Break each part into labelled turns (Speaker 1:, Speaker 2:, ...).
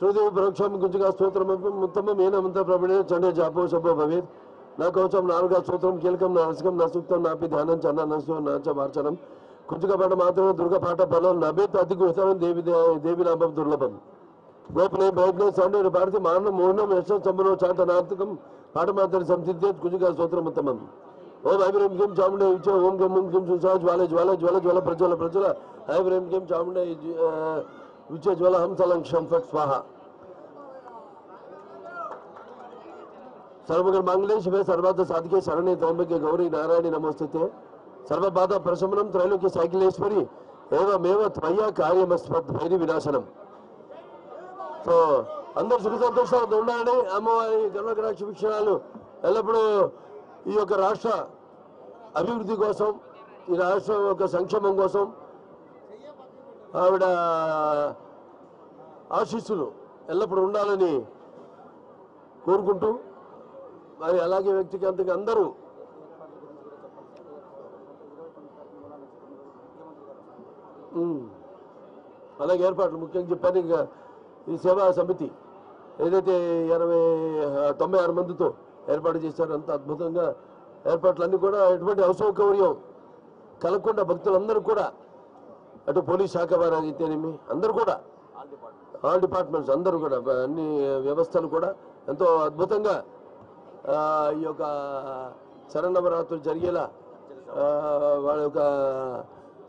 Speaker 1: श्रुदेव परोक्षम कुंजगा स्तोत्रम उत्तमम येन मंत्र प्रवणे चंडे जापो शपो भवेत् न कवचम नारगा स्तोत्रम कीलकम नारसिकम न सूक्तम नापि ध्यानं चन्न नसो न च वार्चनम कुंजगा पाठ मात्रम दुर्गा पाठ फलं नभेत अति गुरुतरम देवी नामम दुर्लभम गोपने प्रयत्न सौंदर्य भारती मानव मोहनम यश संबनो चातनार्थकम पाठ मात्र संसिद्ध्यत कुंजगा स्तोत्रम उत्तमम ओम ऐब्रह्म किम चामुंडे विच ओम गम किम सुसा ज्वाला ज्वाला ज्वाला ज्वाला प्रज्वल प्रज्वल ऐब्रह्म किम चामुंडे विच ज्वाला हम सलंक्षम फट स्वाहा सर्वमंगल मांगल्ये शिवे सर्वार्थ साधिके शरण्ये त्र्यंबके गौरी नारायणी नमोस्तुते सर्वबाधा प्रशमनं त्रैलोक्य साइकिलेश्वरी एवमेव त्वया कार्यमस्मत् भैरी विनाशनम సో అందరూ సుఖ సంతోషాలతో ఉండాలని అమ్మవారి కరుణాకటాక్ష వీక్షణాలు ఎల్లప్పుడూ ఈ యొక్క రాష్ట్ర అభివృద్ధి కోసం ఈ రాష్ట్రం యొక్క సంక్షేమం కోసం ఆవిడ ఆశీస్సులు ఎల్లప్పుడూ ఉండాలని కోరుకుంటూ మరి అలాగే వ్యక్తిగతంగా అందరూ అలాగే ఏర్పాట్లు ముఖ్యంగా చెప్పాను. ఇంకా ఈ సేవా సమితి ఏదైతే 96 మందితో ఏర్పాటు చేశారో అంత అద్భుతంగా ఏర్పాట్లన్నీ కూడా ఎటువంటి అసౌకర్యం కలగకుండా భక్తులందరూ కూడా అటు పోలీస్ శాఖ వారు అయితేనేమి అందరూ కూడా ఆల్ డిపార్ట్మెంట్స్ అందరూ కూడా అన్ని వ్యవస్థలు కూడా ఎంతో అద్భుతంగా ఈ యొక్క శరన్నవరాత్రులు జరిగేలా వాళ్ళ యొక్క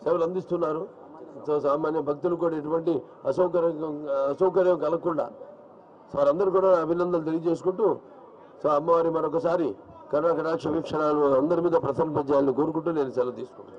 Speaker 1: సేవలు అందిస్తున్నారు. సో సామాన్య భక్తులు కూడా ఎటువంటి అసౌకర్యం కలగకుండా సో వారందరూ కూడా అభినందనలు తెలియజేసుకుంటూ సో అమ్మవారి మరొకసారి కరుణాకటాక్ష వీక్షణాలు అందరి మీద ప్రసన్నపరచాలని కోరుకుంటూ నేను సెలవు తీసుకుంటాను.